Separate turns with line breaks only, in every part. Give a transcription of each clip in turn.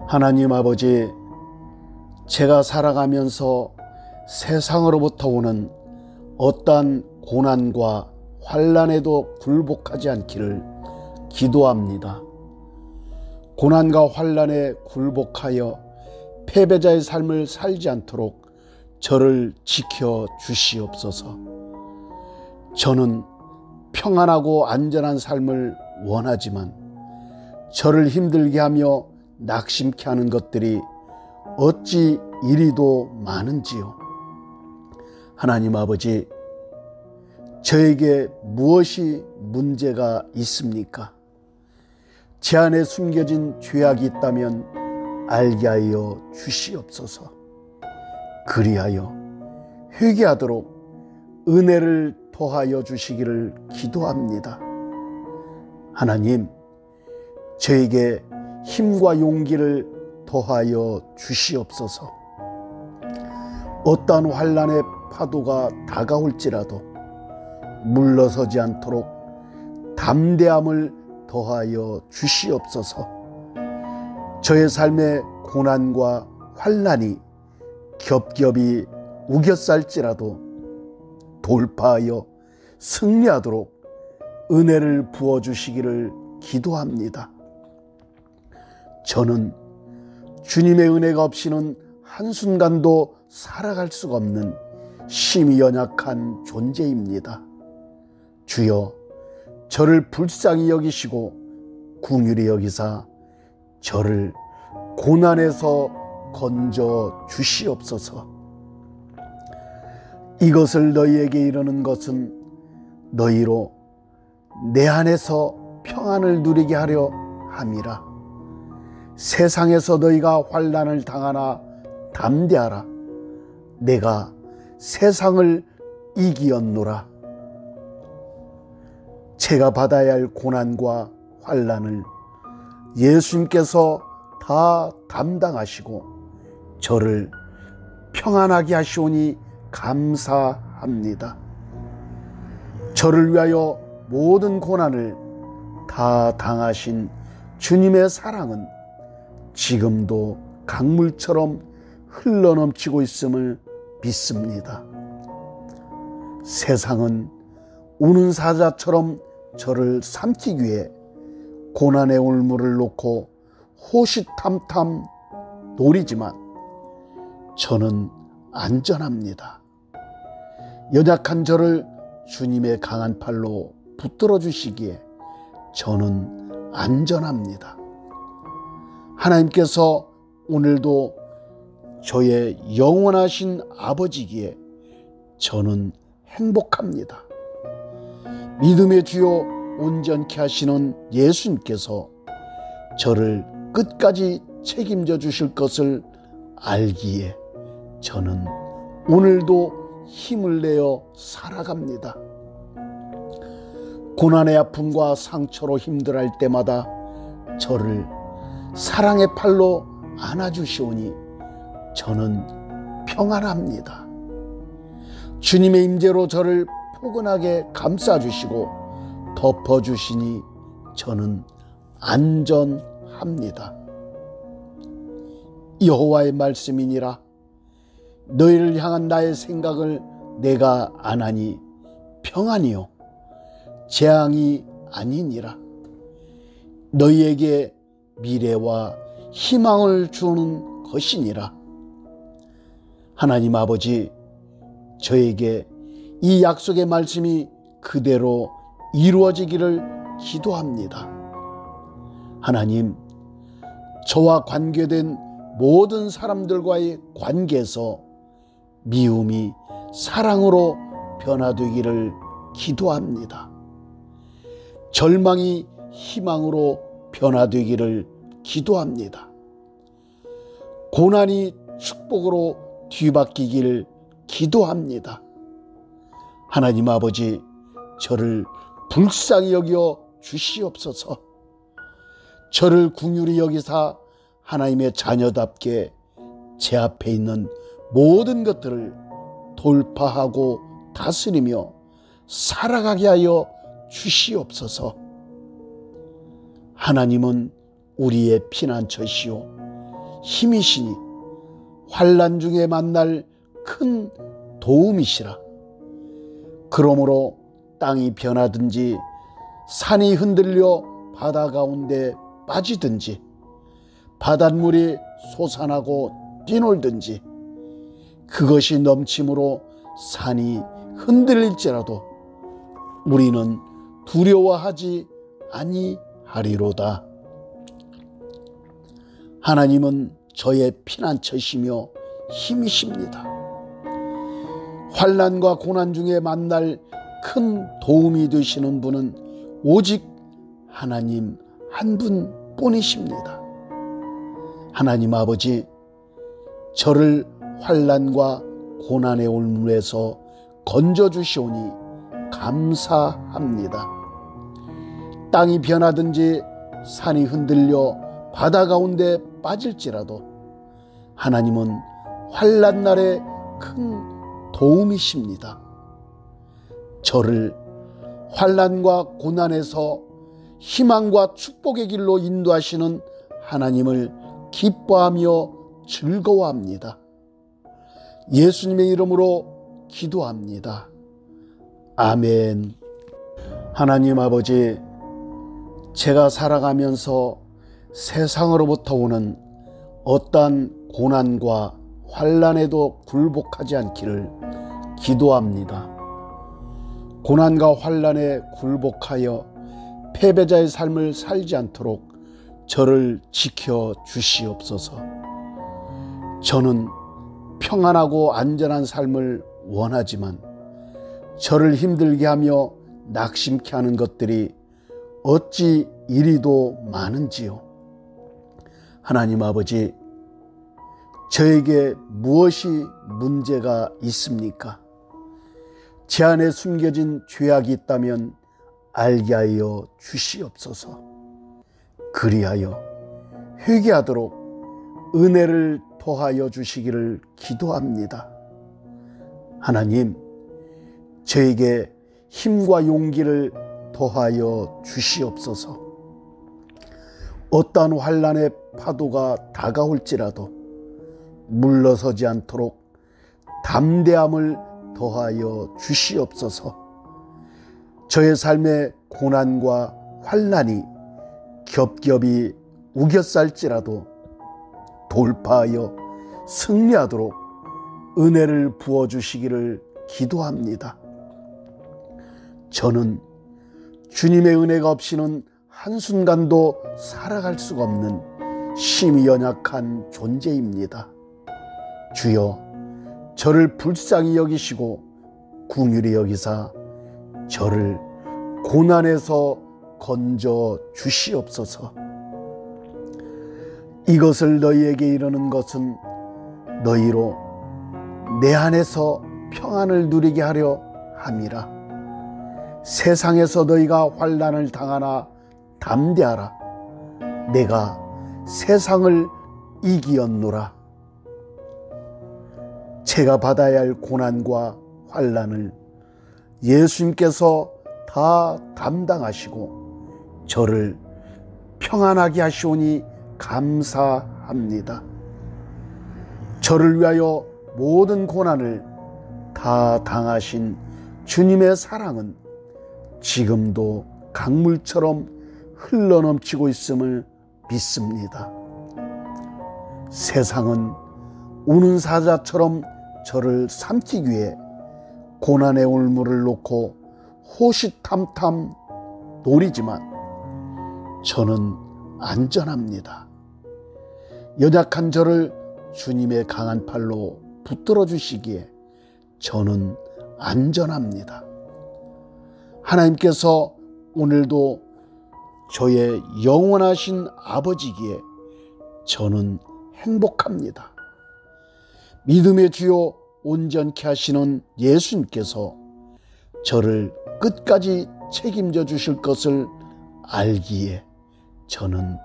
하나님 아버지, 제가 살아가면서 세상으로부터 오는 어떠한 고난과 환난에도 굴복하지 않기를 기도합니다. 고난과 환난에 굴복하여 패배자의 삶을 살지 않도록 저를 지켜 주시옵소서. 저는 평안하고 안전한 삶을 원하지만 저를 힘들게 하며 낙심케 하는 것들이 어찌 이리도 많은지요. 하나님 아버지, 저에게 무엇이 문제가 있습니까? 제 안에 숨겨진 죄악이 있다면 알게 하여 주시옵소서. 그리하여 회개하도록 은혜를 더하여 주시기를 기도합니다. 하나님, 저에게 힘과 용기를 더하여 주시옵소서. 어떠한 환난의 파도가 다가올지라도 물러서지 않도록 담대함을 더하여 주시옵소서. 저의 삶의 고난과 환난이 겹겹이 우겨쌀지라도 돌파하여 승리하도록 은혜를 부어주시기를 기도합니다. 저는 주님의 은혜가 없이는 한순간도 살아갈 수가 없는 심히 연약한 존재입니다. 주여, 저를 불쌍히 여기시고 긍휼히 여기사 저를 고난에서 건져 주시옵소서. 이것을 너희에게 이르는 것은 너희로 내 안에서 평안을 누리게 하려 함이라. 세상에서 너희가 환난을 당하나 담대하라. 내가 세상을 이기었노라. 제가 받아야 할 고난과 환난을 예수님께서 다 담당하시고 저를 평안하게 하시오니 감사합니다. 저를 위하여 모든 고난을 다 당하신 주님의 사랑은 지금도 강물처럼 흘러넘치고 있음을 믿습니다. 세상은 우는 사자처럼 저를 삼키기 위해 고난의 올무를 놓고 호시탐탐 노리지만 저는 안전합니다. 연약한 저를 주님의 강한 팔로 붙들어 주시기에 저는 안전합니다. 하나님께서 오늘도 저의 영원하신 아버지기에 저는 행복합니다. 믿음의 주요 온전케 하시는 예수님께서 저를 끝까지 책임져 주실 것을 알기에 저는 오늘도 힘을 내어 살아갑니다. 고난의 아픔과 상처로 힘들어할 때마다 저를 사랑의 팔로 안아주시오니 저는 평안합니다. 주님의 임재로 저를 포근하게 감싸주시고 덮어주시니 저는 안전합니다. 여호와의 말씀이니라. 너희를 향한 나의 생각을 내가 안하니 평안이요 재앙이 아니니라. 너희에게 미래와 희망을 주는 것이니라. 하나님 아버지, 저에게 이 약속의 말씀이 그대로 이루어지기를 기도합니다. 하나님, 저와 관계된 모든 사람들과의 관계에서 미움이 사랑으로 변화되기를 기도합니다. 절망이 희망으로 변화되기를 기도합니다. 고난이 축복으로 뒤바뀌기를 기도합니다. 하나님 아버지, 저를 불쌍히 여겨 주시옵소서. 저를 긍휼히 여기사 하나님의 자녀답게 제 앞에 있는 모든 것들을 돌파하고 다스리며 살아가게 하여 주시옵소서. 하나님은 우리의 피난처시오 힘이시니 환난 중에 만날 큰 도움이시라. 그러므로 땅이 변하든지 산이 흔들려 바다 가운데 빠지든지 바닷물이 솟아나고 뛰놀든지 그것이 넘침으로 산이 흔들릴지라도 우리는 두려워하지 아니하리로다. 하나님은 저의 피난처시며 힘이십니다. 환난과 고난 중에 만날 큰 도움이 되시는 분은 오직 하나님 한 분뿐이십니다. 하나님 아버지, 저를 환난과 고난의 올무에서 건져주시오니 감사합니다. 땅이 변하든지 산이 흔들려 바다 가운데 빠질지라도 하나님은 환난 날에 큰 도움이십니다. 저를 환난과 고난에서 희망과 축복의 길로 인도하시는 하나님을 기뻐하며 즐거워합니다. 예수님의 이름으로 기도합니다. 아멘. 하나님 아버지, 제가 살아가면서 세상으로부터 오는 어떠한 고난과 환난에도 굴복하지 않기를 기도합니다. 고난과 환난에 굴복하여 패배자의 삶을 살지 않도록 저를 지켜 주시옵소서. 저는 평안하고 안전한 삶을 원하지만 저를 힘들게 하며 낙심케 하는 것들이 어찌 이리도 많은지요. 하나님 아버지, 저에게 무엇이 문제가 있습니까? 제 안에 숨겨진 죄악이 있다면 알게 하여 주시옵소서. 그리하여 회개하도록 은혜를 더하여 주시기를 기도합니다. 하나님, 저에게 힘과 용기를 더하여 주시옵소서. 어떠한 환난의 파도가 다가올지라도 물러서지 않도록 담대함을 더하여 주시옵소서. 저의 삶의 고난과 환난이 겹겹이 우겨쌀지라도 돌파하여 승리하도록 은혜를 부어주시기를 기도합니다. 저는 주님의 은혜가 없이는 한순간도 살아갈 수가 없는 심히 연약한 존재입니다. 주여, 저를 불쌍히 여기시고 긍휼히 여기사 저를 고난에서 건져 주시옵소서. 이것을 너희에게 이르는 것은 너희로 내 안에서 평안을 누리게 하려 함이라. 세상에서 너희가 환난을 당하나 담대하라. 내가 세상을 이기었노라. 제가 받아야 할 고난과 환난을 예수님께서 다 담당하시고 저를 평안하게 하시오니 감사합니다. 저를 위하여 모든 고난을 다 당하신 주님의 사랑은 지금도 강물처럼 흘러넘치고 있음을 믿습니다. 세상은 우는 사자처럼 저를 삼키기 위해 고난의 올무를 놓고 호시탐탐 노리지만 저는 안전합니다. 연약한 저를 주님의 강한 팔로 붙들어 주시기에 저는 안전합니다. 하나님께서 오늘도 저의 영원하신 아버지기에 저는 행복합니다. 믿음의 주요 온전케 하시는 예수님께서 저를 끝까지 책임져 주실 것을 알기에 저는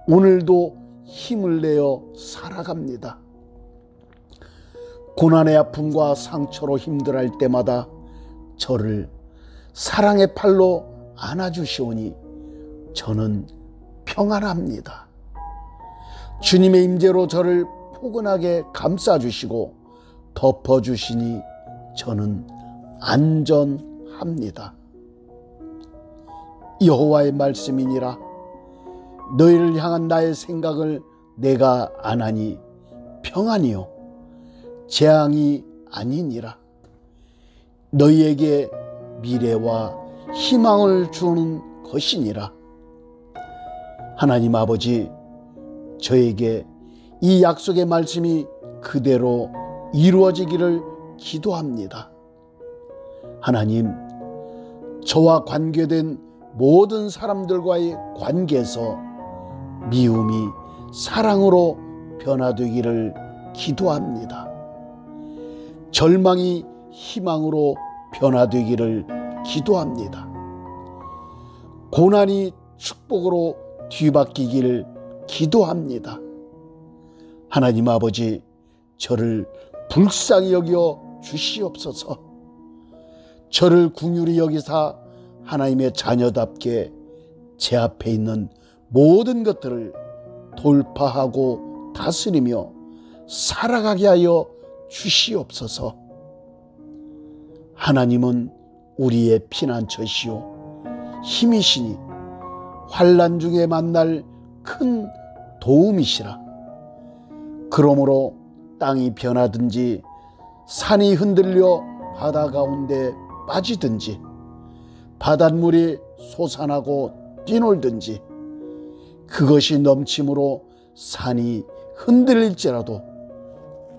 오늘도 힘을 내어 살아갑니다. 고난의 아픔과 상처로 힘들어할 때마다 저를 사랑의 팔로 안아주시오니 저는 평안합니다. 주님의 임재로 저를 포근하게 감싸주시고 덮어주시니 저는 안전합니다. 여호와의 말씀이니라. 너희를 향한 나의 생각을 내가 안하니 평안이요 재앙이 아니니라. 너희에게 미래와 희망을 주는 것이니라. 하나님 아버지, 저에게 이 약속의 말씀이 그대로 이루어지기를 기도합니다. 하나님, 저와 관계된 모든 사람들과의 관계에서 미움이 사랑으로 변화되기를 기도합니다. 절망이 희망으로 변화되기를 기도합니다. 고난이 축복으로 뒤바뀌기를 기도합니다. 하나님 아버지, 저를 불쌍히 여겨 주시옵소서. 저를 긍휼히 여기사 하나님의 자녀답게 제 앞에 있는 모든 것들을 돌파하고 다스리며 살아가게 하여 주시옵소서. 하나님은 우리의 피난처시요 힘이시니 환난 중에 만날 큰 도움이시라. 그러므로 땅이 변하든지 산이 흔들려 바다 가운데 빠지든지 바닷물이 솟아나고 뛰놀든지 그것이 넘침으로 산이 흔들릴지라도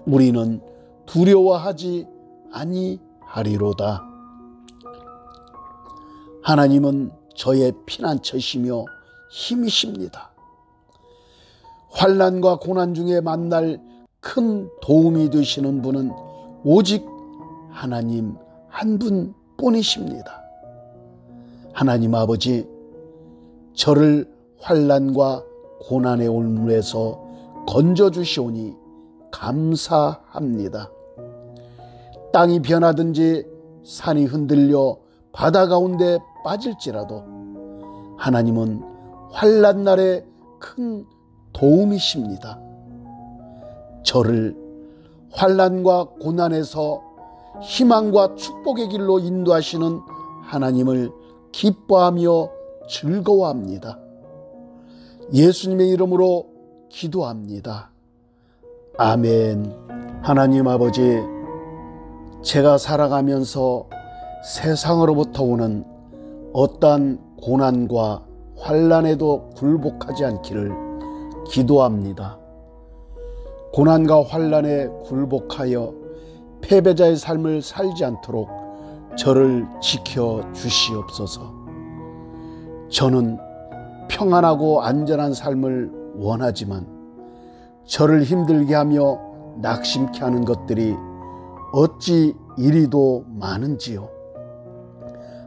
우리는 두려워하지 아니하리로다. 하나님은 저의 피난처시며 힘이십니다. 환난과 고난 중에 만날 큰 도움이 되시는 분은 오직 하나님 한 분뿐이십니다. 하나님 아버지, 저를 환난과 고난의 올무에서 건져주시오니 감사합니다. 땅이 변하든지 산이 흔들려 바다 가운데 빠질지라도 하나님은 환난 날에 큰 도움이십니다. 저를 환난과 고난에서 희망과 축복의 길로 인도하시는 하나님을 기뻐하며 즐거워합니다. 예수님의 이름으로 기도합니다. 아멘. 하나님 아버지, 제가 살아가면서 세상으로부터 오는 어떠한 고난과 환난에도 굴복하지 않기를 기도합니다. 고난과 환난에 굴복하여 패배자의 삶을 살지 않도록 저를 지켜 주시옵소서. 저는 평안하고 안전한 삶을 원하지만 저를 힘들게 하며 낙심케 하는 것들이 어찌 이리도 많은지요.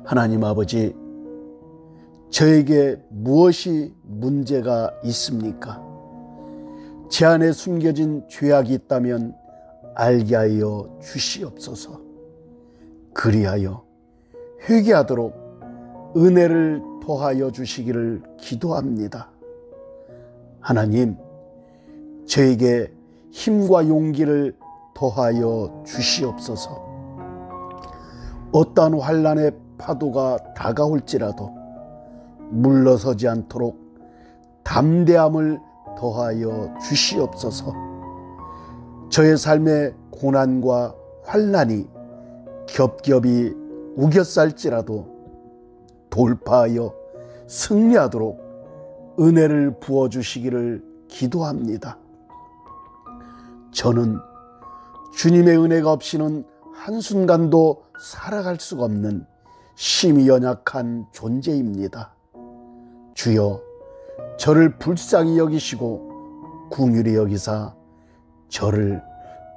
하나님 아버지, 저에게 무엇이 문제가 있습니까? 제 안에 숨겨진 죄악이 있다면 알게 하여 주시옵소서. 그리하여 회개하도록 은혜를 더하여 주시기를 기도합니다. 하나님, 저에게 힘과 용기를 더하여 주시옵소서. 어떠한 환난의 파도가 다가올지라도 물러서지 않도록 담대함을 더하여 주시옵소서. 저의 삶의 고난과 환난이 겹겹이 우겨쌀지라도 돌파하여 승리하도록 은혜를 부어주시기를 기도합니다. 저는 주님의 은혜가 없이는 한순간도 살아갈 수가 없는 심히 연약한 존재입니다. 주여, 저를 불쌍히 여기시고 긍휼히 여기사 저를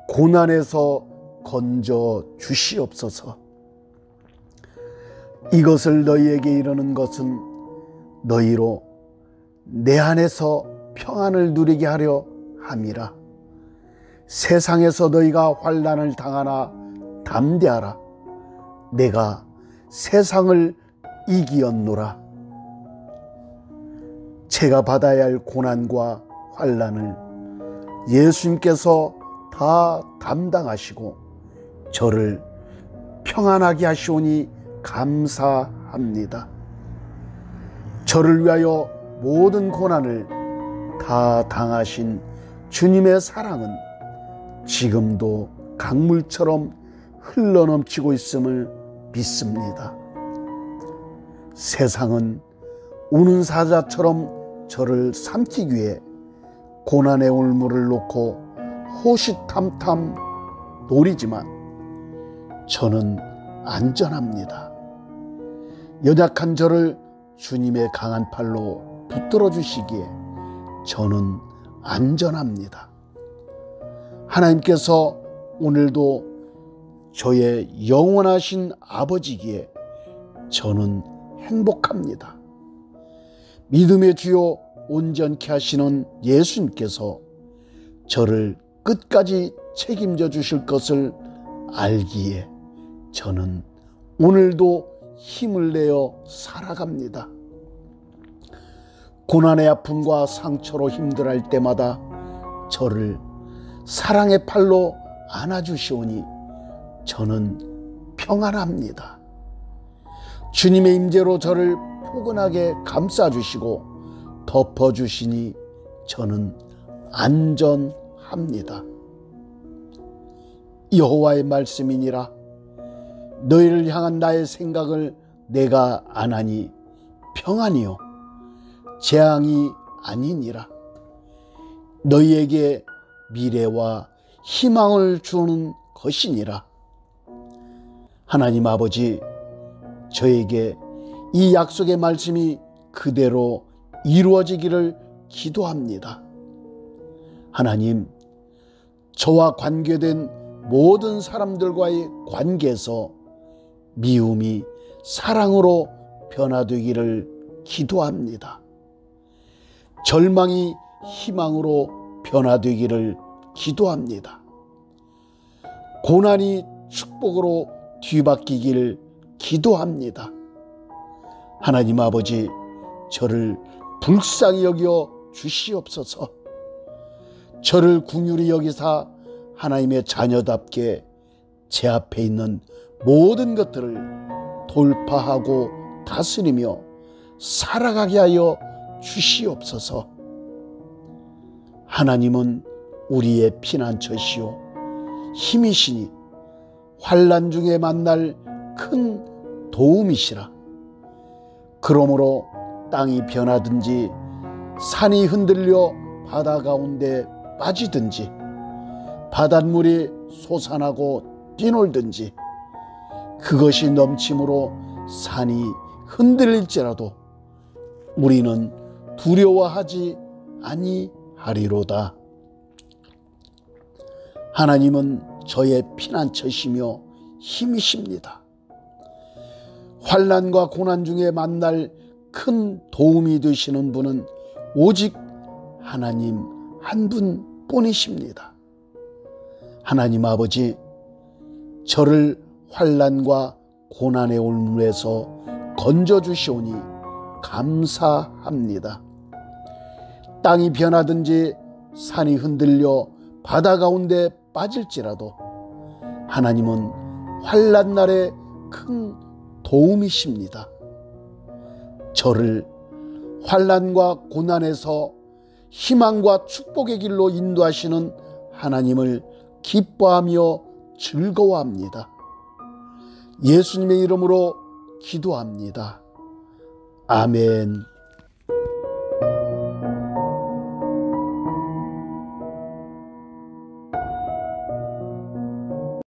고난에서 건져 주시옵소서. 이것을 너희에게 이르는 것은 너희로 내 안에서 평안을 누리게 하려 함이라. 세상에서 너희가 환난을 당하나 담대하라. 내가 세상을 이기었노라. 제가 받아야 할 고난과 환난을 예수님께서 다 담당하시고 저를 평안하게 하시오니 감사합니다. 저를 위하여 모든 고난을 다 당하신 주님의 사랑은 지금도 강물처럼 흘러넘치고 있음을 믿습니다. 세상은 우는 사자처럼 저를 삼키기 위해 고난의 올무를 놓고 호시탐탐 노리지만 저는 안전합니다. 연약한 저를 주님의 강한 팔로 붙들어 주시기에 저는 안전합니다. 하나님께서 오늘도 저의 영원하신 아버지기에 저는 행복합니다. 믿음의 주요 온전케 하시는 예수님께서 저를 끝까지 책임져 주실 것을 알기에 저는 오늘도 힘을 내어 살아갑니다. 고난의 아픔과 상처로 힘들어할 때마다 저를 사랑의 팔로 안아주시오니 저는 평안합니다. 주님의 임재로 저를 포근하게 감싸주시고 덮어주시니 저는 안전합니다. 여호와의 말씀이니라. 너희를 향한 나의 생각을 내가 안하니 평안이요 재앙이 아니니라. 너희에게 미래와 희망을 주는 것이니라. 하나님 아버지, 저에게 이 약속의 말씀이 그대로 이루어지기를 기도합니다. 하나님, 저와 관계된 모든 사람들과의 관계에서 미움이 사랑으로 변화되기를 기도합니다. 절망이 희망으로 변화되기를 기도합니다. 고난이 축복으로 뒤바뀌기를 기도합니다. 하나님 아버지, 저를 불쌍히 여겨 주시옵소서. 저를 긍휼히 여기사 하나님의 자녀답게 제 앞에 있는 모든 것들을 돌파하고 다스리며 살아가게 하여 주시옵소서. 하나님은 우리의 피난처시오 힘이시니 환난 중에 만날 큰 도움이시라. 그러므로 땅이 변하든지 산이 흔들려 바다 가운데 빠지든지 바닷물이 솟아나고 뛰놀든지 그것이 넘침으로 산이 흔들릴지라도 우리는 두려워하지 아니하리로다. 하나님은 저의 피난처시며 힘이십니다. 환난과 고난 중에 만날 큰 도움이 되시는 분은 오직 하나님 한 분뿐이십니다. 하나님 아버지, 저를 환난과 고난의 올무에서 건져주시오니 감사합니다. 땅이 변하든지 산이 흔들려 바다 가운데 빠질지라도 하나님은 환난 날에 큰 도움이십니다. 저를 환난과 고난에서 희망과 축복의 길로 인도하시는 하나님을 기뻐하며 즐거워합니다. 예수님의 이름으로 기도합니다. 아멘.